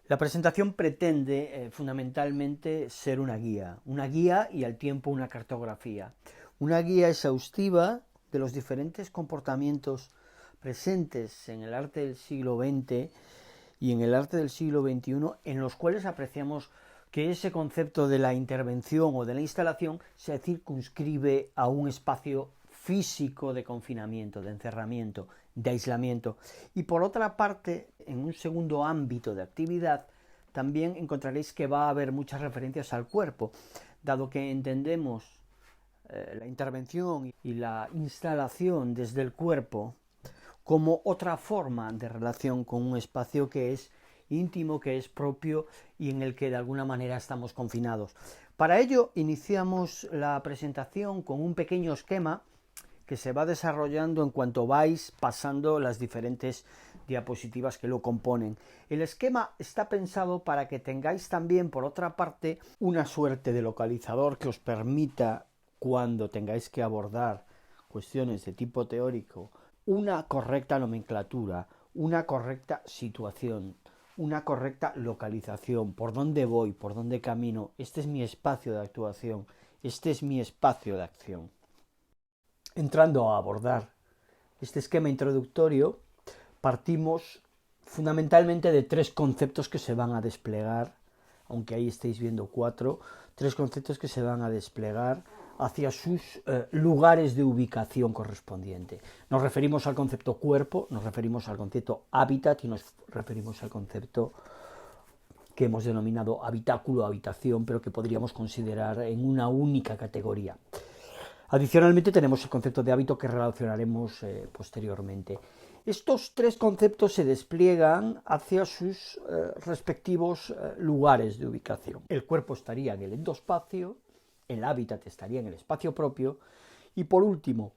La presentación pretende fundamentalmente ser una guía y al tiempo una cartografía. Una guía exhaustiva de los diferentes comportamientos presentes en el arte del siglo XX y en el arte del siglo XXI, en los cuales apreciamos que ese concepto de la intervención o de la instalación se circunscribe a un espacio físico de confinamiento, de encerramiento, de aislamiento. Y por otra parte, en un segundo ámbito de actividad, también encontraréis que va a haber muchas referencias al cuerpo, dado que entendemos la intervención y la instalación desde el cuerpo como otra forma de relación con un espacio que es íntimo, que es propio y en el que de alguna manera estamos confinados. Para ello iniciamos la presentación con un pequeño esquema que se va desarrollando en cuanto vais pasando las diferentes diapositivas que lo componen. El esquema está pensado para que tengáis también, por otra parte, una suerte de localizador que os permita, cuando tengáis que abordar cuestiones de tipo teórico, una correcta nomenclatura, una correcta situación, una correcta localización, por dónde voy, por dónde camino, este es mi espacio de actuación, este es mi espacio de acción. Entrando a abordar este esquema introductorio, partimos fundamentalmente de tres conceptos que se van a desplegar, aunque ahí estéis viendo cuatro, tres conceptos que se van a desplegar hacia sus lugares de ubicación correspondiente. Nos referimos al concepto cuerpo, nos referimos al concepto hábitat y nos referimos al concepto que hemos denominado habitáculo, habitación, pero que podríamos considerar en una única categoría. Adicionalmente tenemos el concepto de hábito que relacionaremos posteriormente. Estos tres conceptos se despliegan hacia sus respectivos lugares de ubicación. El cuerpo estaría en el endospacio, el hábitat estaría en el espacio propio y por último,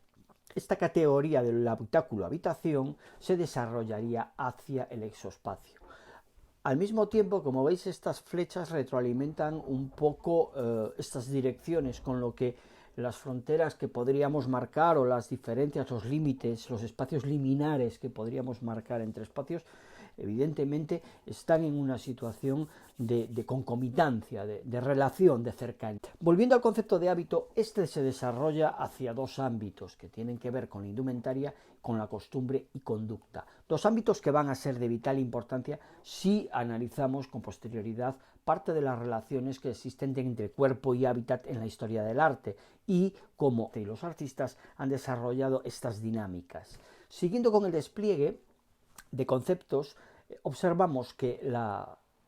esta categoría del habitáculo habitación se desarrollaría hacia el exospacio. Al mismo tiempo, como veis, estas flechas retroalimentan un poco estas direcciones, con lo que las fronteras que podríamos marcar o las diferencias, los límites, los espacios liminares que podríamos marcar entre espacios, evidentemente están en una situación de concomitancia, de relación, de cercanía. Volviendo al concepto de hábito, este se desarrolla hacia dos ámbitos que tienen que ver con la indumentaria, con la costumbre y conducta. Dos ámbitos que van a ser de vital importancia si analizamos con posterioridad parte de las relaciones que existen entre cuerpo y hábitat en la historia del arte y cómo los artistas han desarrollado estas dinámicas. Siguiendo con el despliegue de conceptos, observamos que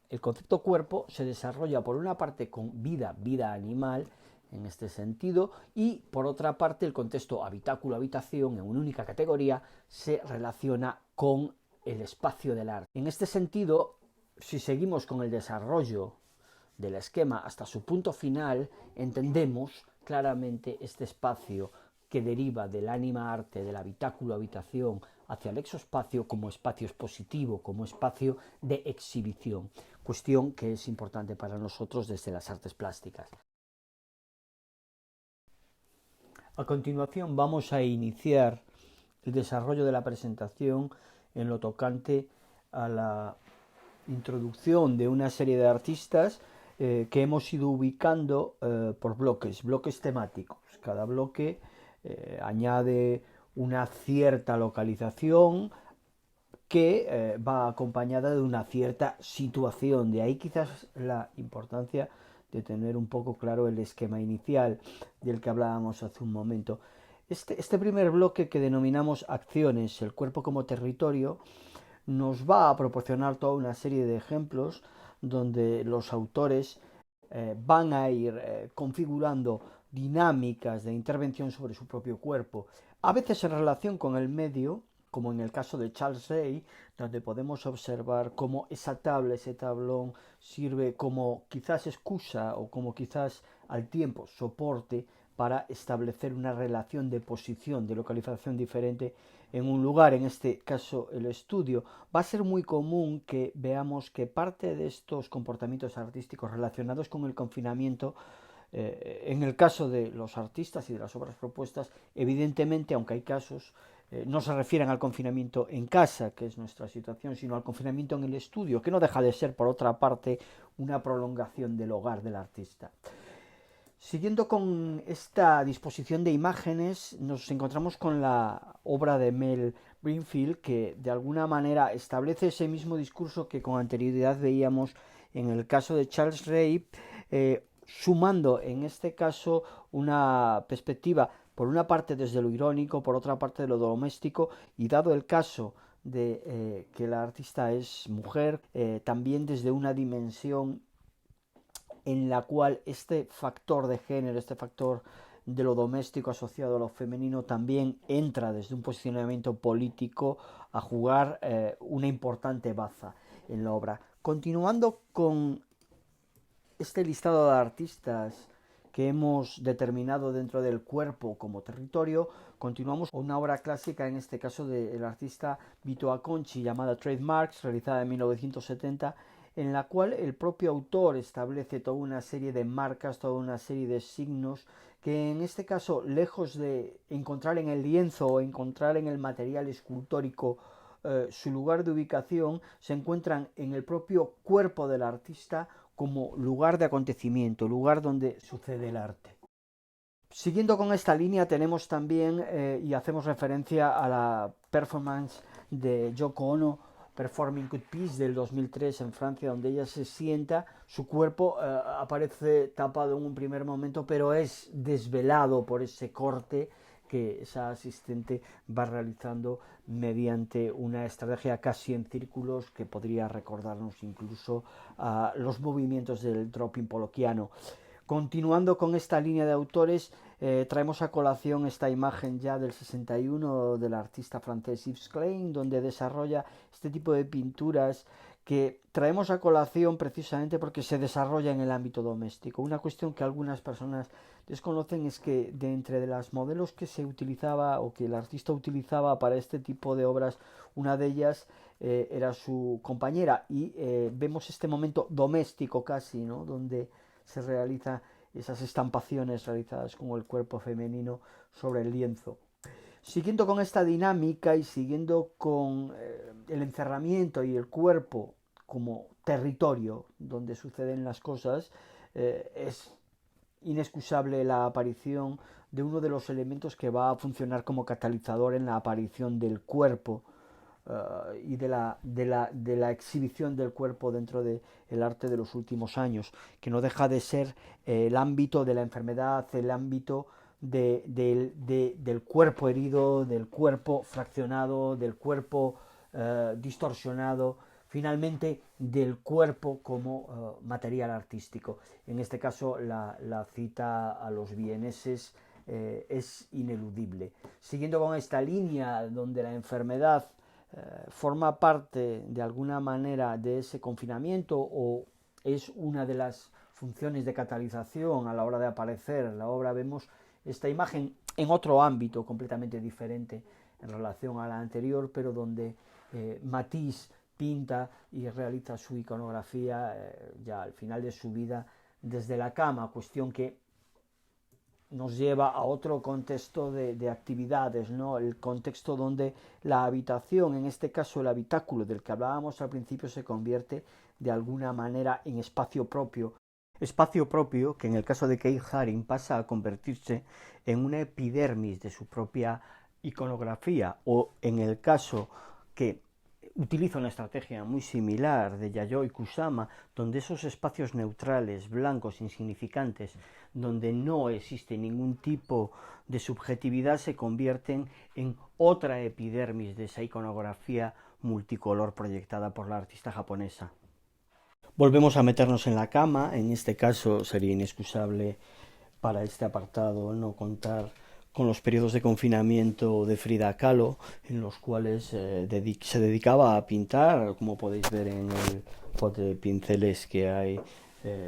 el concepto cuerpo se desarrolla por una parte con vida animal, en este sentido, y por otra parte el contexto habitáculo-habitación en una única categoría se relaciona con el espacio del arte. En este sentido, si seguimos con el desarrollo del esquema hasta su punto final, entendemos claramente este espacio que deriva del ánima arte, del habitáculo habitación, hacia el exospacio como espacio expositivo, como espacio de exhibición, cuestión que es importante para nosotros desde las artes plásticas. A continuación vamos a iniciar el desarrollo de la presentación en lo tocante a la introducción de una serie de artistas que hemos ido ubicando por bloques temáticos. Cada bloque añade una cierta localización que va acompañada de una cierta situación. De ahí quizás la importancia de tener un poco claro el esquema inicial del que hablábamos hace un momento. Este primer bloque que denominamos acciones, el cuerpo como territorio, nos va a proporcionar toda una serie de ejemplos donde los autores van a ir configurando dinámicas de intervención sobre su propio cuerpo, a veces en relación con el medio, como en el caso de Charles Ray, donde podemos observar cómo esa tabla, ese tablón, sirve como quizás excusa o como quizás al tiempo soporte para establecer una relación de posición, de localización diferente en un lugar, en este caso el estudio. Va a ser muy común que veamos que parte de estos comportamientos artísticos relacionados con el confinamiento, en el caso de los artistas y de las obras propuestas, evidentemente, aunque hay casos no se refieren al confinamiento en casa, que es nuestra situación, sino al confinamiento en el estudio, que no deja de ser, por otra parte, una prolongación del hogar del artista. Siguiendo con esta disposición de imágenes, nos encontramos con la obra de Mel Greenfield, que de alguna manera establece ese mismo discurso que con anterioridad veíamos en el caso de Charles Ray, sumando en este caso una perspectiva, por una parte desde lo irónico, por otra parte de lo doméstico, y dado el caso de que la artista es mujer, también desde una dimensión en la cual este factor de género, este factor de lo doméstico asociado a lo femenino también entra desde un posicionamiento político a jugar una importante baza en la obra. Continuando con este listado de artistas que hemos determinado dentro del cuerpo como territorio, continuamos con una obra clásica, en este caso del artista Vito Acconci, llamada Trademarks, realizada en 1970, en la cual el propio autor establece toda una serie de marcas, toda una serie de signos que en este caso, lejos de encontrar en el lienzo o encontrar en el material escultórico su lugar de ubicación, se encuentran en el propio cuerpo del artista como lugar de acontecimiento, lugar donde sucede el arte. Siguiendo con esta línea tenemos también, y hacemos referencia a la performance de Yoko Ono, Performing Good Piece del 2003 en Francia, donde ella se sienta, su cuerpo aparece tapado en un primer momento, pero es desvelado por ese corte que esa asistente va realizando mediante una estrategia casi en círculos que podría recordarnos incluso a los movimientos del dropping poloquiano. Continuando con esta línea de autores, traemos a colación esta imagen ya del 61 del artista francés Yves Klein, donde desarrolla este tipo de pinturas que traemos a colación precisamente porque se desarrolla en el ámbito doméstico. Una cuestión que algunas personas desconocen es que de entre las modelos que se utilizaba o que el artista utilizaba para este tipo de obras, una de ellas era su compañera, y vemos este momento doméstico casi, ¿no?, donde se realizan esas estampaciones realizadas con el cuerpo femenino sobre el lienzo. Siguiendo con esta dinámica y siguiendo con el encerramiento y el cuerpo como territorio donde suceden las cosas, es inexcusable la aparición de uno de los elementos que va a funcionar como catalizador en la aparición del cuerpo y de la exhibición del cuerpo dentro del arte de los últimos años, que no deja de ser el ámbito de la enfermedad, el ámbito del cuerpo herido, del cuerpo fraccionado, del cuerpo distorsionado, finalmente del cuerpo como material artístico. En este caso la cita a los vieneses es ineludible. Siguiendo con esta línea donde la enfermedad forma parte de alguna manera de ese confinamiento o es una de las funciones de catalización a la hora de aparecer en la obra, vemos esta imagen en otro ámbito completamente diferente en relación a la anterior, pero donde Matisse pinta y realiza su iconografía ya al final de su vida desde la cama, cuestión que nos lleva a otro contexto de actividades, ¿no? El contexto donde la habitación, en este caso el habitáculo del que hablábamos al principio, se convierte de alguna manera en espacio propio que en el caso de Keith Haring pasa a convertirse en una epidermis de su propia iconografía, o en el caso que utiliza una estrategia muy similar de Yayoi Kusama, donde esos espacios neutrales, blancos, insignificantes, donde no existe ningún tipo de subjetividad, se convierten en otra epidermis de esa iconografía multicolor proyectada por la artista japonesa. Volvemos a meternos en la cama. En este caso sería inexcusable para este apartado no contar con los periodos de confinamiento de Frida Kahlo, en los cuales se dedicaba a pintar, como podéis ver en el pot de pinceles que hay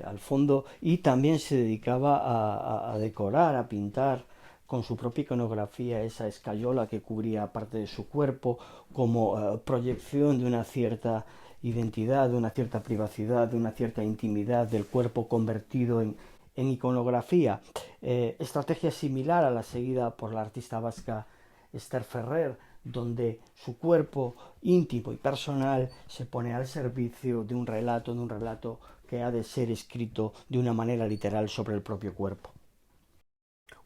al fondo, y también se dedicaba a decorar, a pintar con su propia iconografía esa escayola que cubría parte de su cuerpo, como proyección de una cierta identidad, de una cierta privacidad, de una cierta intimidad del cuerpo convertido en iconografía. Estrategia similar a la seguida por la artista vasca Esther Ferrer, donde su cuerpo íntimo y personal se pone al servicio de un relato que ha de ser escrito de una manera literal sobre el propio cuerpo.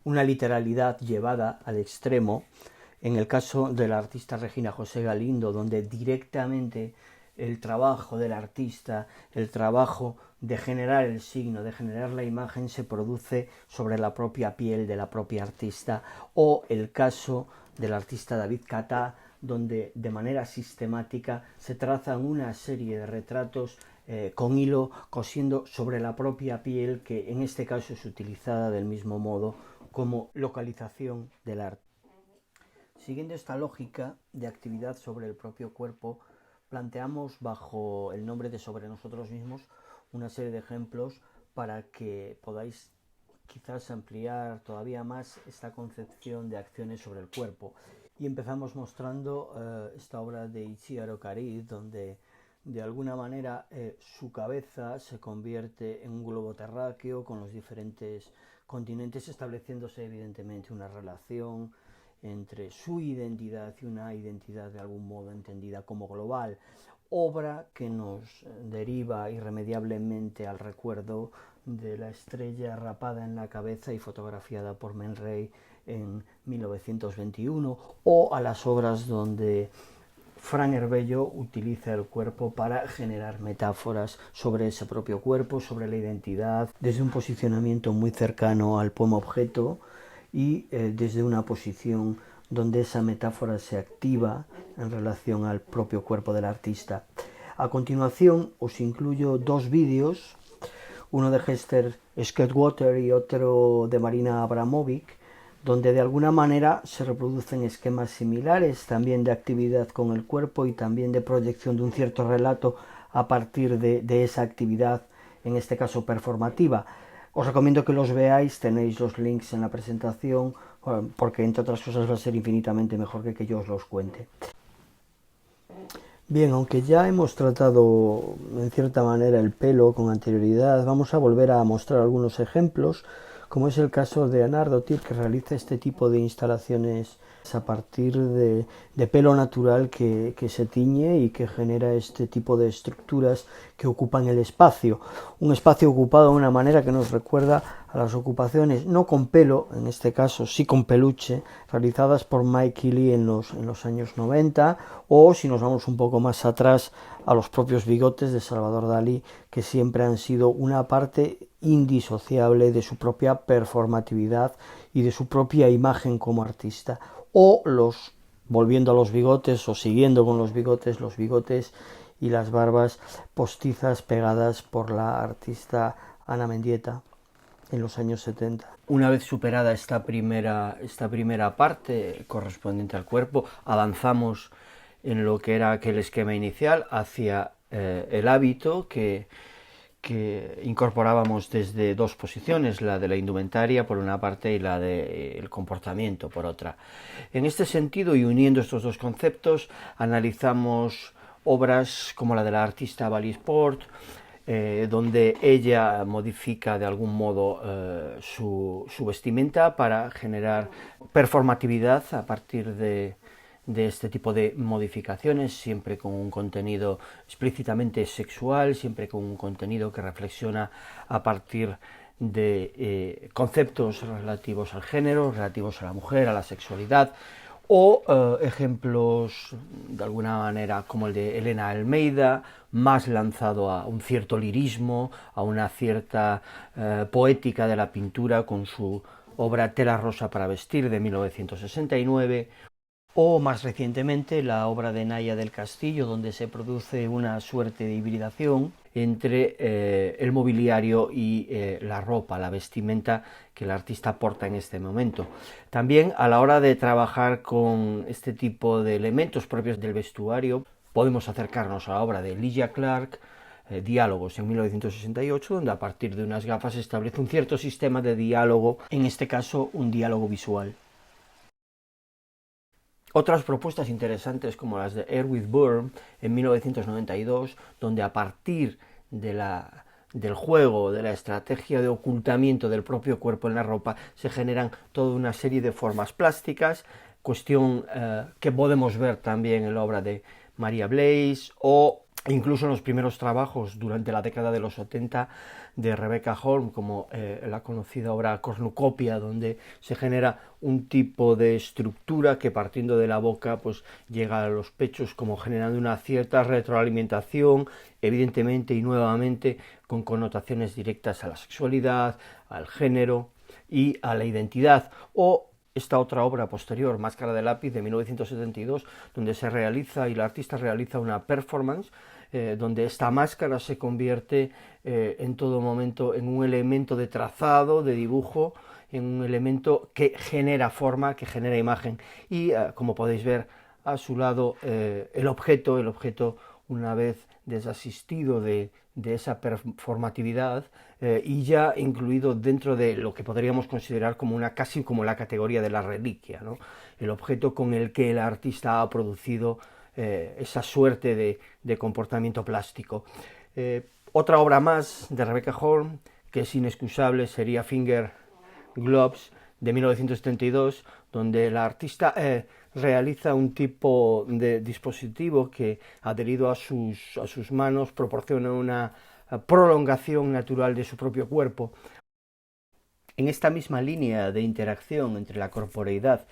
Una literalidad llevada al extremo, en el caso de la artista Regina José Galindo, donde directamente el trabajo del artista, el trabajo de generar el signo, de generar la imagen, se produce sobre la propia piel de la propia artista, o el caso del artista David Catá, donde de manera sistemática se trazan una serie de retratos con hilo cosiendo sobre la propia piel, que en este caso es utilizada del mismo modo como localización del arte. Siguiendo esta lógica de actividad sobre el propio cuerpo, planteamos bajo el nombre de Sobre nosotros mismos una serie de ejemplos para que podáis quizás ampliar todavía más esta concepción de acciones sobre el cuerpo. Y empezamos mostrando esta obra de Ichiaro Karid, donde de alguna manera su cabeza se convierte en un globo terráqueo con los diferentes continentes, estableciéndose evidentemente una relación entre su identidad y una identidad de algún modo entendida como global, obra que nos deriva irremediablemente al recuerdo de la estrella rapada en la cabeza y fotografiada por Man Ray en 1921, o a las obras donde Fran Herbello utiliza el cuerpo para generar metáforas sobre ese propio cuerpo, sobre la identidad, desde un posicionamiento muy cercano al poema objeto y desde una posición donde esa metáfora se activa en relación al propio cuerpo del artista. A continuación os incluyo dos vídeos, uno de Hester Skelwater y otro de Marina Abramovic, donde de alguna manera se reproducen esquemas similares, también de actividad con el cuerpo y también de proyección de un cierto relato a partir de esa actividad, en este caso performativa. Os recomiendo que los veáis, tenéis los links en la presentación, porque entre otras cosas va a ser infinitamente mejor que yo os los cuente. Bien, aunque ya hemos tratado en cierta manera el pelo con anterioridad, vamos a volver a mostrar algunos ejemplos, como es el caso de Anar Dottir, que realiza este tipo de instalaciones a partir de pelo natural que se tiñe y que genera este tipo de estructuras que ocupan el espacio. Un espacio ocupado de una manera que nos recuerda a las ocupaciones, no con pelo, en este caso sí con peluche, realizadas por Mike Keeley en los años 90, o si nos vamos un poco más atrás, a los propios bigotes de Salvador Dalí, que siempre han sido una parte indisociable de su propia performatividad y de su propia imagen como artista. O volviendo a los bigotes o siguiendo con los bigotes y las barbas postizas pegadas por la artista Ana Mendieta en los años 70. Una vez superada esta primera parte correspondiente al cuerpo, avanzamos en lo que era aquel esquema inicial hacia el hábito que incorporábamos desde dos posiciones, la de la indumentaria por una parte y la del comportamiento por otra. En este sentido, y uniendo estos dos conceptos, analizamos obras como la de la artista Bali Sport, donde ella modifica de algún modo su vestimenta para generar performatividad a partir de este tipo de modificaciones, siempre con un contenido explícitamente sexual, siempre con un contenido que reflexiona a partir de conceptos relativos al género, relativos a la mujer, a la sexualidad, o ejemplos de alguna manera como el de Elena Almeida, más lanzado a un cierto lirismo, a una cierta poética de la pintura con su obra Tela rosa para vestir de 1969, o más recientemente la obra de Naya del Castillo, donde se produce una suerte de hibridación entre el mobiliario y la ropa, la vestimenta que el artista porta en este momento. También a la hora de trabajar con este tipo de elementos propios del vestuario, podemos acercarnos a la obra de Lygia Clark, Diálogos, en 1968, donde a partir de unas gafas establece un cierto sistema de diálogo, en este caso un diálogo visual. Otras propuestas interesantes como las de Erwin Byrne en 1992, donde a partir del juego, de la estrategia de ocultamiento del propio cuerpo en la ropa, se generan toda una serie de formas plásticas, cuestión que podemos ver también en la obra de Maria Blaze o incluso en los primeros trabajos durante la década de los 70 de Rebecca Holm, como la conocida obra Cornucopia, donde se genera un tipo de estructura que partiendo de la boca pues llega a los pechos, como generando una cierta retroalimentación, evidentemente y nuevamente con connotaciones directas a la sexualidad, al género y a la identidad. O esta otra obra posterior, Máscara de lápiz, de 1972, donde se realiza y el artista realiza una performance donde esta máscara se convierte en todo momento en un elemento de trazado, de dibujo, en un elemento que genera forma, que genera imagen. Y como podéis ver a su lado el objeto, una vez desasistido de esa performatividad y ya incluido dentro de lo que podríamos considerar como casi como la categoría de la reliquia, ¿no? El objeto con el que el artista ha producido esa suerte de comportamiento plástico. Otra obra más de Rebecca Holm que es inexcusable sería Finger Globes, de 1972, donde la artista realiza un tipo de dispositivo que, adherido a sus manos, proporciona una prolongación natural de su propio cuerpo. En esta misma línea de interacción entre la corporeidad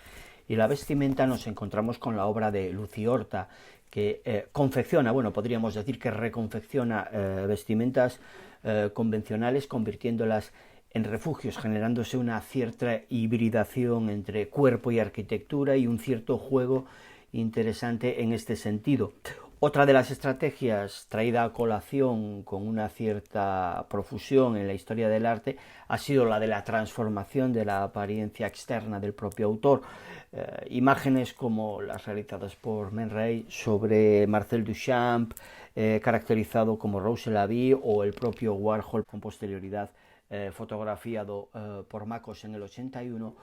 y la vestimenta nos encontramos con la obra de Lucy Horta, que confecciona, bueno, podríamos decir que reconfecciona vestimentas convencionales, convirtiéndolas en refugios, generándose una cierta hibridación entre cuerpo y arquitectura y un cierto juego interesante en este sentido. Otra de las estrategias traída a colación con una cierta profusión en la historia del arte ha sido la de la transformación de la apariencia externa del propio autor. Imágenes como las realizadas por Man Ray sobre Marcel Duchamp, caracterizado como Rose Lavie, o el propio Warhol con posterioridad fotografiado por Makos en el 81,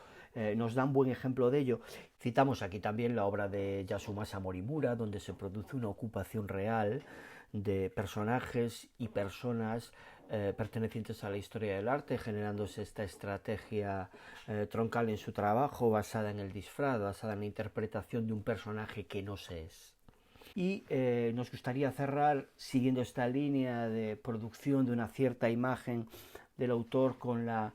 nos dan buen ejemplo de ello. Citamos aquí también la obra de Yasumasa Morimura, donde se produce una ocupación real de personajes y personas pertenecientes a la historia del arte, generándose esta estrategia troncal en su trabajo, basada en el disfraz, basada en la interpretación de un personaje que no se es. Y nos gustaría cerrar siguiendo esta línea de producción de una cierta imagen del autor con la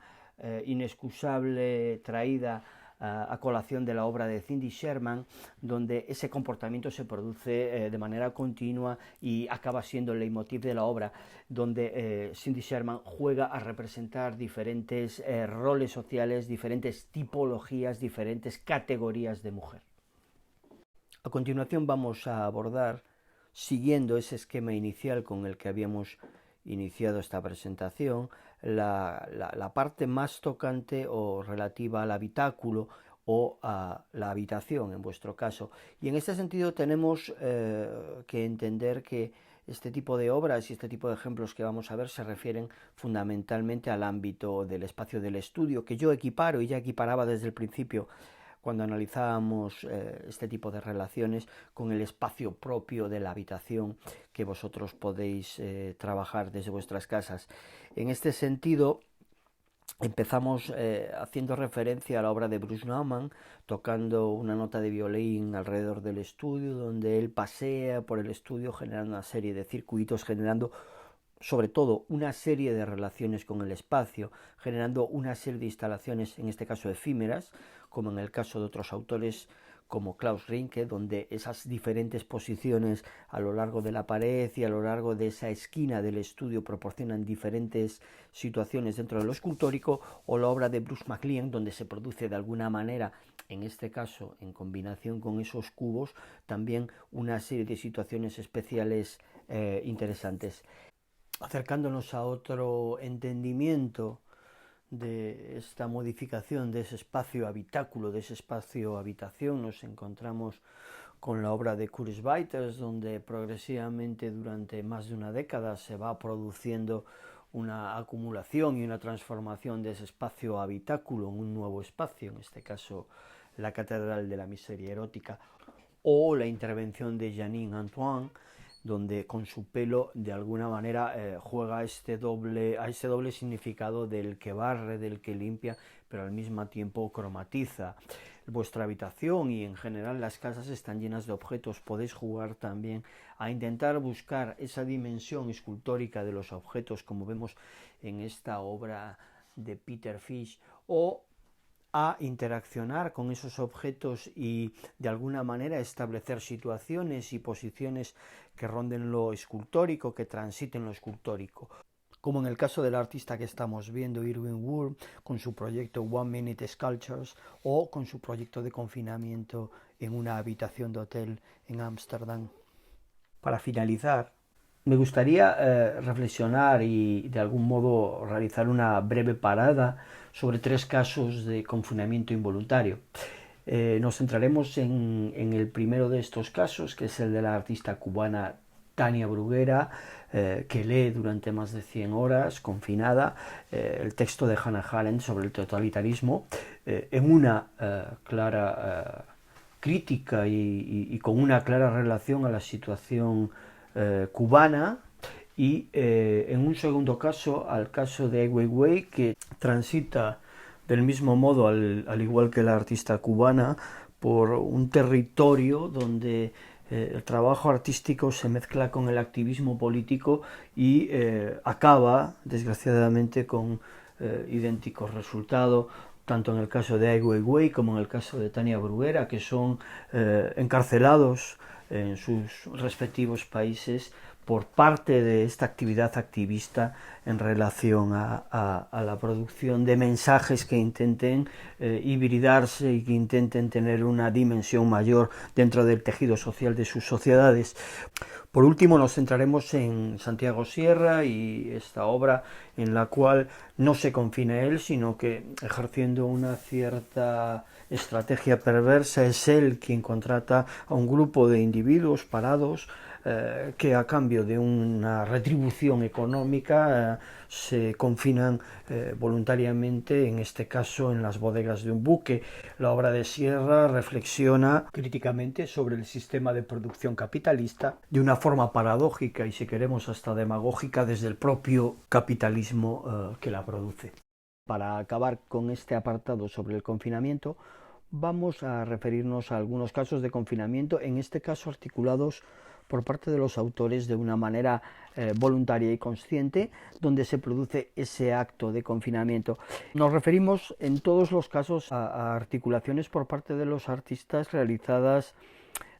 inexcusable traída a colación de la obra de Cindy Sherman, donde ese comportamiento se produce de manera continua y acaba siendo el leitmotiv de la obra, donde Cindy Sherman juega a representar diferentes roles sociales, diferentes tipologías, diferentes categorías de mujer. A continuación vamos a abordar, siguiendo ese esquema inicial con el que habíamos iniciado esta presentación, la parte más tocante o relativa al habitáculo o a la habitación en vuestro caso. Y en este sentido tenemos que entender que este tipo de obras y este tipo de ejemplos que vamos a ver se refieren fundamentalmente al ámbito del espacio del estudio, que yo equiparo y ya equiparaba desde el principio cuando analizábamos este tipo de relaciones con el espacio propio de la habitación que vosotros podéis trabajar desde vuestras casas. En este sentido, empezamos haciendo referencia a la obra de Bruce Nauman, tocando una nota de violín alrededor del estudio, donde él pasea por el estudio generando una serie de circuitos, generando sobre todo una serie de relaciones con el espacio, generando una serie de instalaciones, en este caso efímeras, como en el caso de otros autores como Klaus Rinke, donde esas diferentes posiciones a lo largo de la pared y a lo largo de esa esquina del estudio proporcionan diferentes situaciones dentro de lo escultórico, o la obra de Bruce McLean, donde se produce de alguna manera, en este caso en combinación con esos cubos, también una serie de situaciones especiales interesantes. Acercándonos a otro entendimiento de esta modificación de ese espacio habitáculo, de ese espacio habitación, nos encontramos con la obra de Kurt Schwitters, donde progresivamente durante más de una década se va produciendo una acumulación y una transformación de ese espacio habitáculo en un nuevo espacio, en este caso la Catedral de la Miseria Erótica, o la intervención de Janine Antoine, donde con su pelo de alguna manera juega a este doble significado del que barre, del que limpia, pero al mismo tiempo cromatiza. vuestra habitación y en general las casas están llenas de objetos, podéis jugar también a intentar buscar esa dimensión escultórica de los objetos, como vemos en esta obra de Peter Fish, o a interaccionar con esos objetos y de alguna manera establecer situaciones y posiciones que ronden lo escultórico, que transiten lo escultórico. Como en el caso del artista que estamos viendo, Irving Wurm, con su proyecto One Minute Sculptures, o con su proyecto de confinamiento en una habitación de hotel en Ámsterdam. Para finalizar, me gustaría reflexionar y de algún modo realizar una breve parada sobre 3 casos de confinamiento involuntario. Nos centraremos en el primero de estos casos, que es el de la artista cubana Tania Bruguera, que lee durante más de 100 horas, confinada, el texto de Hannah Arendt sobre el totalitarismo, en una clara crítica y con una clara relación a la situación cubana, y en un segundo caso al caso de Ai Weiwei, que transita del mismo modo, al igual que la artista cubana, por un territorio donde el trabajo artístico se mezcla con el activismo político y acaba, desgraciadamente, con idénticos resultados, tanto en el caso de Ai Weiwei como en el caso de Tania Bruguera, que son encarcelados en sus respectivos países por parte de esta actividad activista en relación a la producción de mensajes que intenten hibridarse y que intenten tener una dimensión mayor dentro del tejido social de sus sociedades. Por último, nos centraremos en Santiago Sierra y esta obra en la cual no se confina él, sino que, ejerciendo una cierta estrategia perversa, es él quien contrata a un grupo de individuos parados que a cambio de una retribución económica se confinan voluntariamente, en este caso en las bodegas de un buque. La obra de Sierra reflexiona críticamente sobre el sistema de producción capitalista de una forma paradójica y, si queremos, hasta demagógica desde el propio capitalismo que la produce. Para acabar con este apartado sobre el confinamiento, vamos a referirnos a algunos casos de confinamiento, en este caso articulados por parte de los autores de una manera voluntaria y consciente, donde se produce ese acto de confinamiento. Nos referimos en todos los casos a articulaciones por parte de los artistas realizadas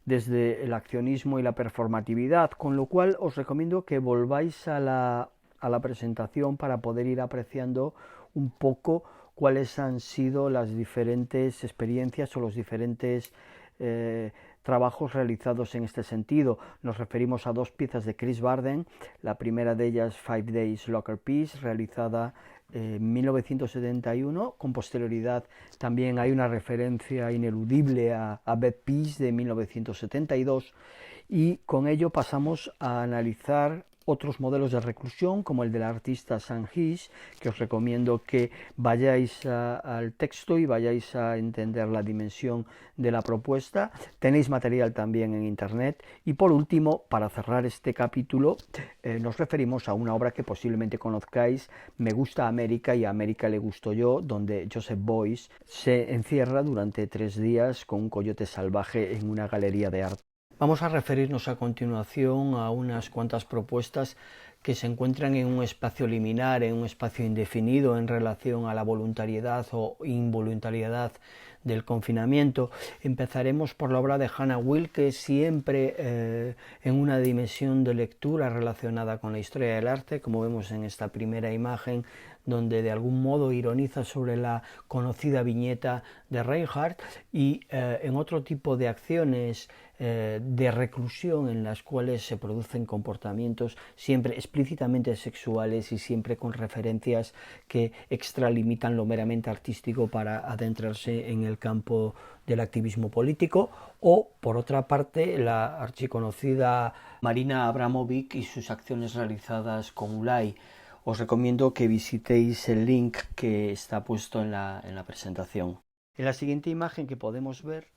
desde el accionismo y la performatividad, con lo cual os recomiendo que volváis a la presentación para poder ir apreciando un poco cuáles han sido las diferentes experiencias o los diferentes trabajos realizados en este sentido. Nos referimos a 2 piezas de Chris Barden, la primera de ellas, 5 Days Locker Piece, realizada en 1971, con posterioridad también hay una referencia ineludible a Bad Peace de 1972, y con ello pasamos a analizar otros modelos de reclusión, como el del artista Sam Hish, que os recomiendo que vayáis al texto y vayáis a entender la dimensión de la propuesta. Tenéis material también en internet. Y por último, para cerrar este capítulo, nos referimos a una obra que posiblemente conozcáis, Me gusta América y a América le gusto yo, donde Joseph Beuys se encierra durante 3 días con un coyote salvaje en una galería de arte. Vamos a referirnos a continuación a unas cuantas propuestas que se encuentran en un espacio liminar, en un espacio indefinido en relación a la voluntariedad o involuntariedad del confinamiento. Empezaremos por la obra de Hannah Wilke, siempre en una dimensión de lectura relacionada con la historia del arte, como vemos en esta primera imagen, donde de algún modo ironiza sobre la conocida viñeta de Reinhardt, y en otro tipo de acciones de reclusión en las cuales se producen comportamientos siempre explícitamente sexuales y siempre con referencias que extralimitan lo meramente artístico para adentrarse en el campo del activismo político. O, por otra parte, la archiconocida Marina Abramovic y sus acciones realizadas con Ulay. Os recomiendo que visitéis el link que está puesto en la presentación. En la siguiente imagen que podemos ver,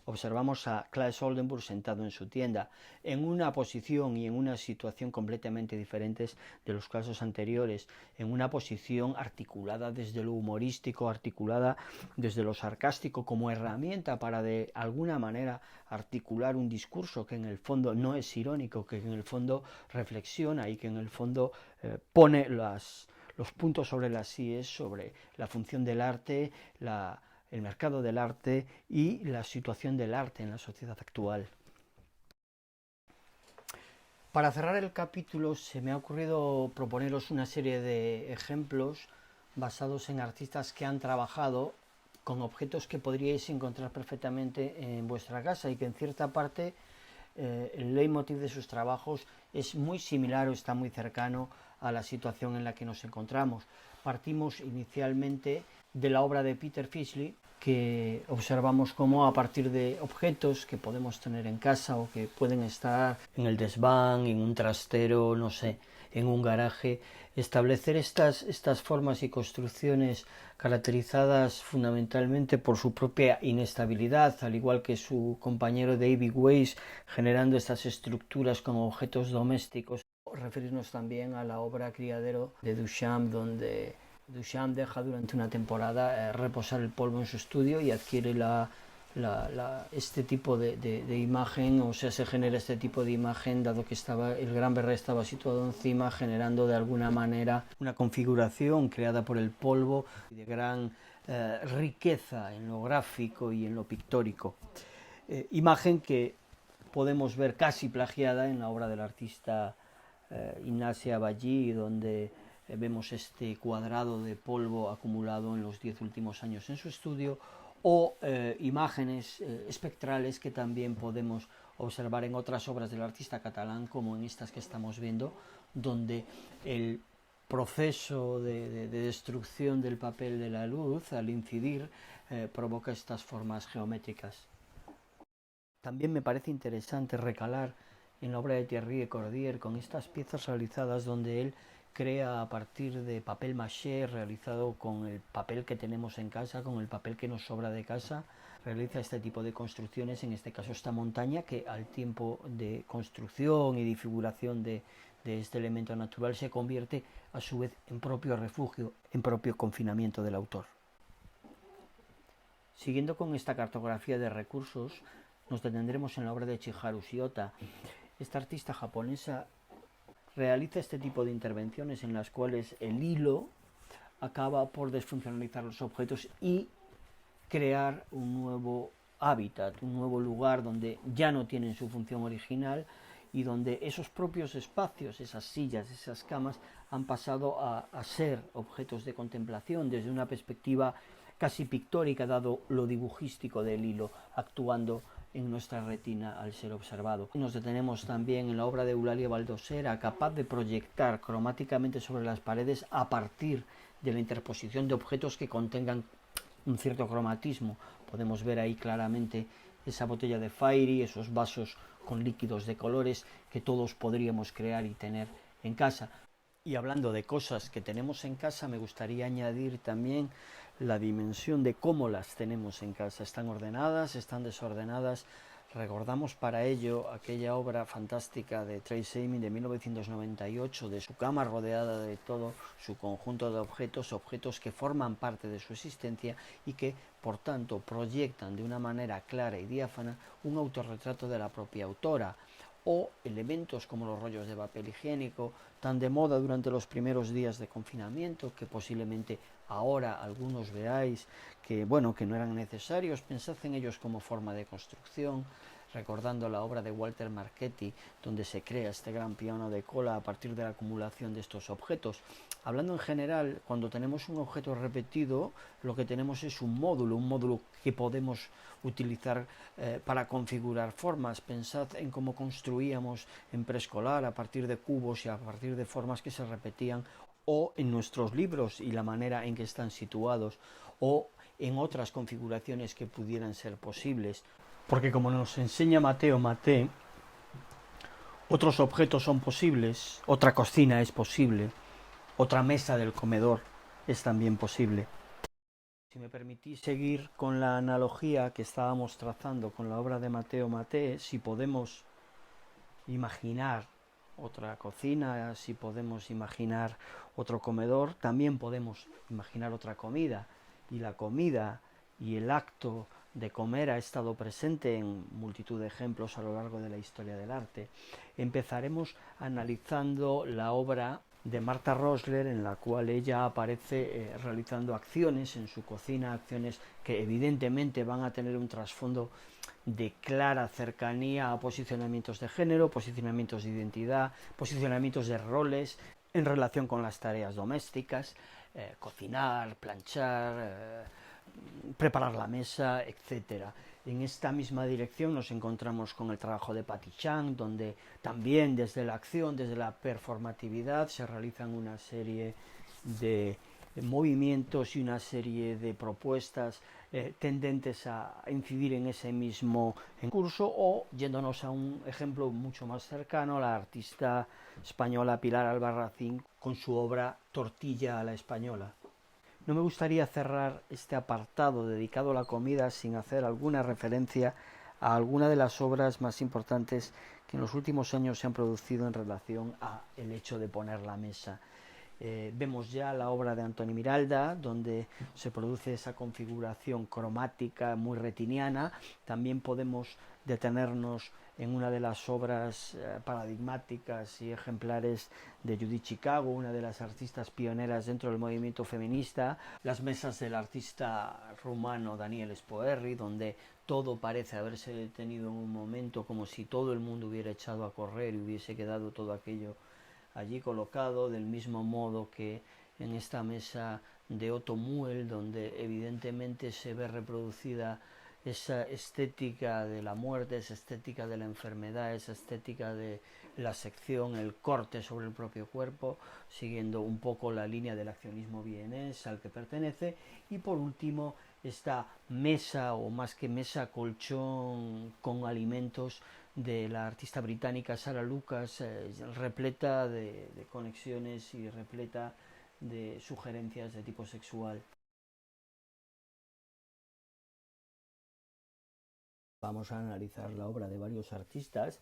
observamos a Claes Oldenburg sentado en su tienda, en una posición y en una situación completamente diferentes de los casos anteriores, en una posición articulada desde lo humorístico, articulada desde lo sarcástico, como herramienta para de alguna manera articular un discurso que en el fondo no es irónico, que en el fondo reflexiona y que en el fondo pone los puntos sobre las íes sobre la función del arte, el mercado del arte y la situación del arte en la sociedad actual. Para cerrar el capítulo se me ha ocurrido proponeros una serie de ejemplos basados en artistas que han trabajado con objetos que podríais encontrar perfectamente en vuestra casa y que en cierta parte el leitmotiv de sus trabajos es muy similar o está muy cercano a la situación en la que nos encontramos. Partimos inicialmente de la obra de Peter Fisley, que observamos cómo a partir de objetos que podemos tener en casa o que pueden estar en el desván, en un trastero, no sé, en un garaje, establecer estas formas y construcciones caracterizadas fundamentalmente por su propia inestabilidad, al igual que su compañero David Weiss, generando estas estructuras como objetos domésticos. Referirnos también a la obra Criadero de Duchamp, donde Duchamp deja durante una temporada reposar el polvo en su estudio y adquiere este tipo de imagen, o sea, se genera este tipo de imagen dado que el Gran Berré estaba situado encima, generando de alguna manera una configuración creada por el polvo de gran riqueza en lo gráfico y en lo pictórico. Imagen que podemos ver casi plagiada en la obra del artista Ignacia Ballí, donde vemos este cuadrado de polvo acumulado en los 10 últimos años en su estudio, o imágenes espectrales que también podemos observar en otras obras del artista catalán, como en estas que estamos viendo, donde el proceso de destrucción del papel de la luz al incidir provoca estas formas geométricas. También me parece interesante recalar en la obra de Thierry Cordier con estas piezas realizadas donde él crea a partir de papel maché realizado con el papel que tenemos en casa, con el papel que nos sobra de casa, realiza este tipo de construcciones, en este caso esta montaña, que al tiempo de construcción y de figuración de este elemento natural se convierte a su vez en propio refugio, en propio confinamiento del autor. Siguiendo con esta cartografía de recursos, nos detendremos en la obra de Chiharu Shiota. Esta artista japonesa realiza este tipo de intervenciones en las cuales el hilo acaba por desfuncionalizar los objetos y crear un nuevo hábitat, un nuevo lugar donde ya no tienen su función original y donde esos propios espacios, esas sillas, esas camas, han pasado a ser objetos de contemplación desde una perspectiva casi pictórica, dado lo dibujístico del hilo actuando en nuestra retina al ser observado. Nos detenemos también en la obra de Eulalia Baldosera, capaz de proyectar cromáticamente sobre las paredes a partir de la interposición de objetos que contengan un cierto cromatismo. Podemos ver ahí claramente esa botella de Fairy, esos vasos con líquidos de colores que todos podríamos crear y tener en casa. Y hablando de cosas que tenemos en casa, me gustaría añadir también la dimensión de cómo las tenemos en casa. ¿Están ordenadas? ¿Están desordenadas? Recordamos para ello aquella obra fantástica de Tracey Emin de 1998, de su cama rodeada de todo su conjunto de objetos que forman parte de su existencia y que, por tanto, proyectan de una manera clara y diáfana un autorretrato de la propia autora, o elementos como los rollos de papel higiénico, tan de moda durante los primeros días de confinamiento, que posiblemente ahora algunos veáis que, bueno, que no eran necesarios. Pensad en ellos como forma de construcción, recordando la obra de Walter Marchetti, donde se crea este gran piano de cola a partir de la acumulación de estos objetos. Hablando en general, cuando tenemos un objeto repetido, lo que tenemos es un módulo que podemos utilizar para configurar formas. Pensad en cómo construíamos en preescolar a partir de cubos y a partir de formas que se repetían, o en nuestros libros y la manera en que están situados, o en otras configuraciones que pudieran ser posibles. Porque como nos enseña Mateo Maté, otros objetos son posibles, otra cocina es posible, otra mesa del comedor es también posible. Si me permitís seguir con la analogía que estábamos trazando con la obra de Mateo Maté, si podemos imaginar otra cocina, si podemos imaginar otro comedor, también podemos imaginar otra comida. Y la comida y el acto de comer ha estado presente en multitud de ejemplos a lo largo de la historia del arte. Empezaremos analizando la obra de Martha Rosler, en la cual ella aparece realizando acciones en su cocina, acciones que evidentemente van a tener un trasfondo de clara cercanía a posicionamientos de género, posicionamientos de identidad, posicionamientos de roles en relación con las tareas domésticas, cocinar, planchar, preparar la mesa, etcétera. En esta misma dirección nos encontramos con el trabajo de Patty Chang, donde también desde la acción, desde la performatividad, se realizan una serie de movimientos y una serie de propuestas tendentes a incidir en ese mismo curso, o yéndonos a un ejemplo mucho más cercano, la artista española Pilar Albarracín con su obra Tortilla a la española. No me gustaría cerrar este apartado dedicado a la comida sin hacer alguna referencia a alguna de las obras más importantes que en los últimos años se han producido en relación a el hecho de poner la mesa. Vemos ya la obra de Antoni Miralda, donde se produce esa configuración cromática muy retiniana. También podemos detenernos en una de las obras paradigmáticas y ejemplares de Judith Chicago, una de las artistas pioneras dentro del movimiento feminista, las mesas del artista rumano Daniel Spoerri, donde todo parece haberse detenido en un momento, como si todo el mundo hubiera echado a correr y hubiese quedado todo aquello allí colocado, del mismo modo que en esta mesa de Otto Muel, donde evidentemente se ve reproducida esa estética de la muerte, esa estética de la enfermedad, esa estética de la sección, el corte sobre el propio cuerpo, siguiendo un poco la línea del accionismo vienés al que pertenece. Y por último, esta mesa, o más que mesa, colchón con alimentos, de la artista británica Sarah Lucas, repleta de conexiones y repleta de sugerencias de tipo sexual. Vamos a analizar la obra de varios artistas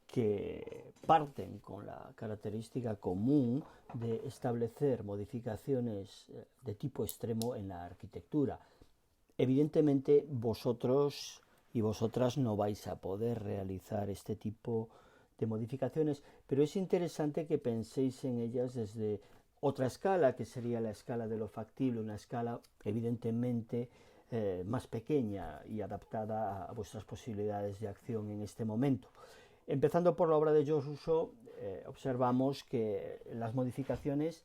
que parten con la característica común de establecer modificaciones de tipo extremo en la arquitectura. Evidentemente vosotros y vosotras no vais a poder realizar este tipo de modificaciones, pero es interesante que penséis en ellas desde otra escala, que sería la escala de lo factible, una escala evidentemente más pequeña y adaptada a vuestras posibilidades de acción en este momento. Empezando por la obra de Georges Rousseau, observamos que las modificaciones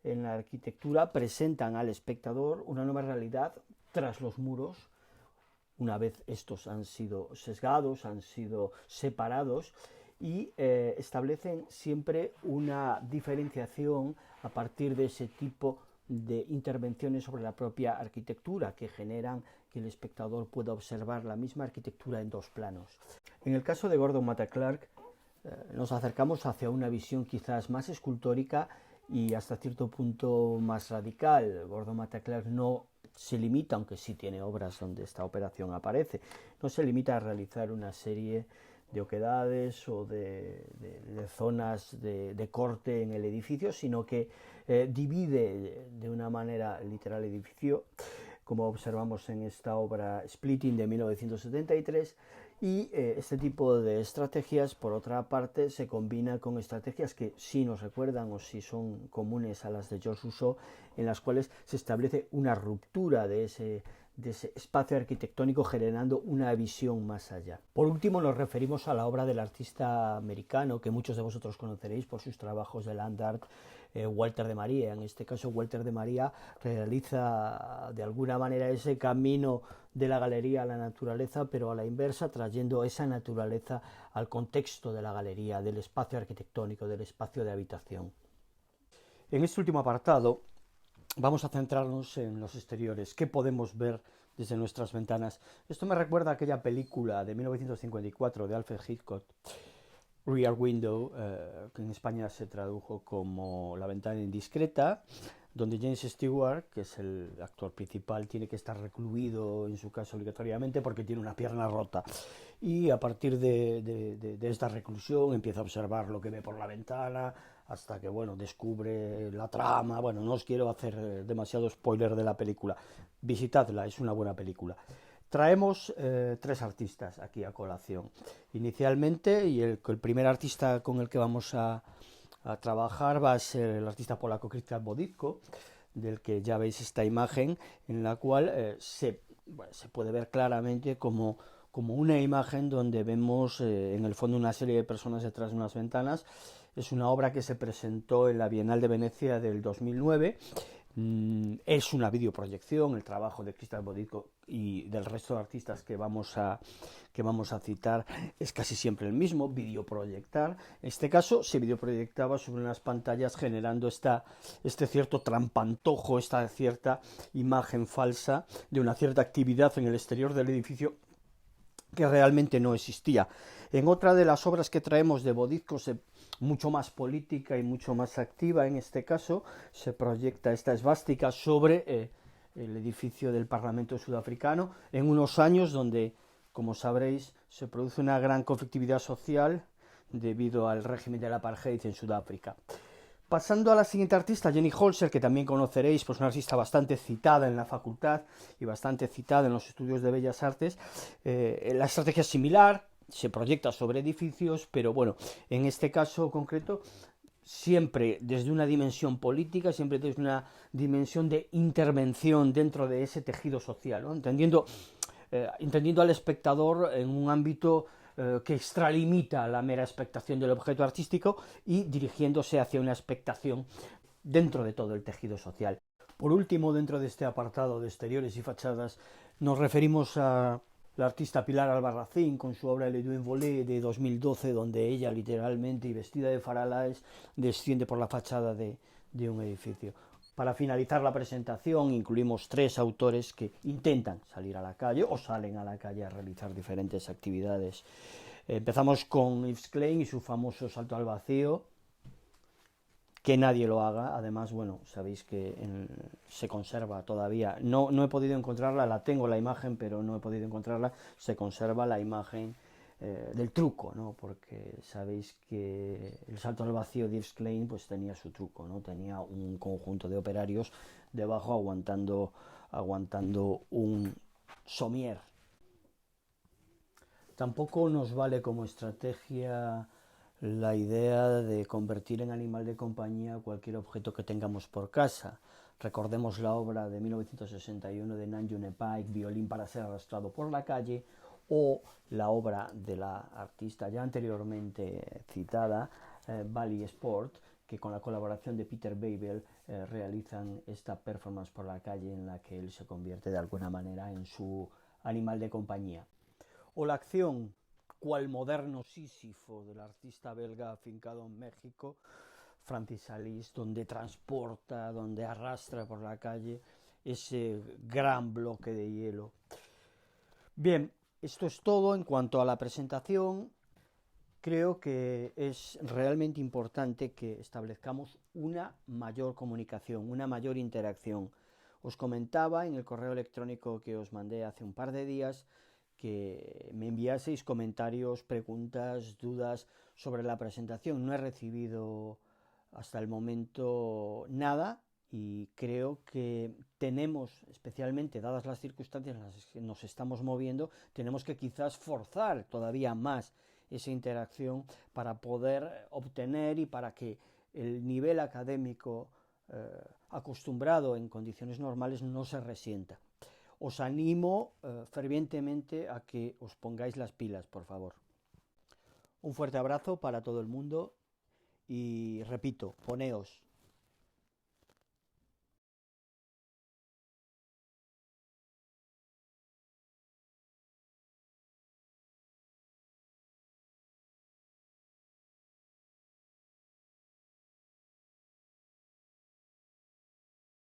en la arquitectura presentan al espectador una nueva realidad tras los muros, una vez estos han sido sesgados, han sido separados, y establecen siempre una diferenciación a partir de ese tipo de intervenciones sobre la propia arquitectura, que generan que el espectador pueda observar la misma arquitectura en dos planos. En el caso de Gordon Matta Clark, nos acercamos hacia una visión quizás más escultórica y hasta cierto punto más radical. Gordon Matta Clark no se limita, aunque sí tiene obras donde esta operación aparece, no se limita a realizar una serie de oquedades o de zonas de corte en el edificio, sino que divide de una manera literal el edificio, como observamos en esta obra Splitting de 1973, y este tipo de estrategias, por otra parte, se combina con estrategias que sí nos recuerdan o sí son comunes a las de Georges Rousseau, en las cuales se establece una ruptura de ese espacio arquitectónico, generando una visión más allá. Por último, nos referimos a la obra del artista americano que muchos de vosotros conoceréis por sus trabajos de land art, Walter de María. En este caso, Walter de María realiza de alguna manera ese camino de la galería a la naturaleza, pero a la inversa, trayendo esa naturaleza al contexto de la galería, del espacio arquitectónico, del espacio de habitación. En este último apartado vamos a centrarnos en los exteriores. ¿Qué podemos ver desde nuestras ventanas? Esto me recuerda a aquella película de 1954 de Alfred Hitchcock, Rear Window, que en España se tradujo como La ventana indiscreta, donde James Stewart, que es el actor principal, tiene que estar recluido, en su caso obligatoriamente, porque tiene una pierna rota. Y a partir de esta reclusión empieza a observar lo que ve por la ventana, hasta que, bueno, descubre la trama. Bueno, no os quiero hacer demasiado spoiler de la película. Visitadla, es una buena película. Traemos tres artistas aquí a colación. Inicialmente, y el primer artista con el que vamos a trabajar va a ser el artista polaco Krystian Boditko, del que ya veis esta imagen, en la cual se puede ver claramente como una imagen donde vemos en el fondo una serie de personas detrás de unas ventanas. Es una obra que se presentó en la Bienal de Venecia del 2009. Es una videoproyección. El trabajo de Krystian Boditko y del resto de artistas que vamos a citar es casi siempre el mismo, videoproyectar. En este caso se videoproyectaba sobre unas pantallas, generando este cierto trampantojo, esta cierta imagen falsa de una cierta actividad en el exterior del edificio que realmente no existía. En otra de las obras que traemos de Boditko, mucho más política y mucho más activa, en este caso se proyecta esta esvástica sobre el edificio del Parlamento sudafricano, en unos años donde, como sabréis, se produce una gran conflictividad social debido al régimen del apartheid en Sudáfrica. Pasando a la siguiente artista, Jenny Holzer, que también conoceréis, pues una artista bastante citada en la facultad y bastante citada en los estudios de Bellas Artes. La estrategia es similar, se proyecta sobre edificios, pero bueno, en este caso concreto, siempre desde una dimensión política, siempre desde una dimensión de intervención dentro de ese tejido social, ¿no? Entendiendo al espectador en un ámbito que extralimita la mera expectación del objeto artístico y dirigiéndose hacia una expectación dentro de todo el tejido social. Por último, dentro de este apartado de exteriores y fachadas, nos referimos a la artista Pilar Albarracín con su obra Le Duin Volé de 2012, donde ella literalmente y vestida de faralaes desciende por la fachada de un edificio. Para finalizar la presentación incluimos tres autores que intentan salir a la calle o salen a la calle a realizar diferentes actividades. Empezamos con Yves Klein y su famoso salto al vacío, que nadie lo haga. Además, bueno, sabéis que se conserva todavía, no he podido encontrarla, la tengo la imagen, pero no he podido encontrarla, se conserva la imagen del truco, ¿no? Porque sabéis que el salto al vacío de Yves Klein pues tenía su truco, ¿no? Tenía un conjunto de operarios debajo aguantando un somier. Tampoco nos vale como estrategia la idea de convertir en animal de compañía cualquier objeto que tengamos por casa. Recordemos la obra de 1961 de Nan Yune Paik, Violín para ser arrastrado por la calle, o la obra de la artista ya anteriormente citada, Bally Sport, que con la colaboración de Peter Babel realizan esta performance por la calle en la que él se convierte de alguna manera en su animal de compañía. O la acción cual moderno Sísifo del artista belga afincado en México, Francis Alice, donde transporta, donde arrastra por la calle ese gran bloque de hielo. Bien, esto es todo en cuanto a la presentación. Creo que es realmente importante que establezcamos una mayor comunicación, una mayor interacción. Os comentaba en el correo electrónico que os mandé hace un par de días que me enviaseis comentarios, preguntas, dudas sobre la presentación. No he recibido hasta el momento nada y creo que tenemos, especialmente dadas las circunstancias en las que nos estamos moviendo, tenemos que quizás forzar todavía más esa interacción para poder obtener y para que el nivel académico acostumbrado en condiciones normales no se resienta. Os animo fervientemente a que os pongáis las pilas, por favor. Un fuerte abrazo para todo el mundo y repito, poneos.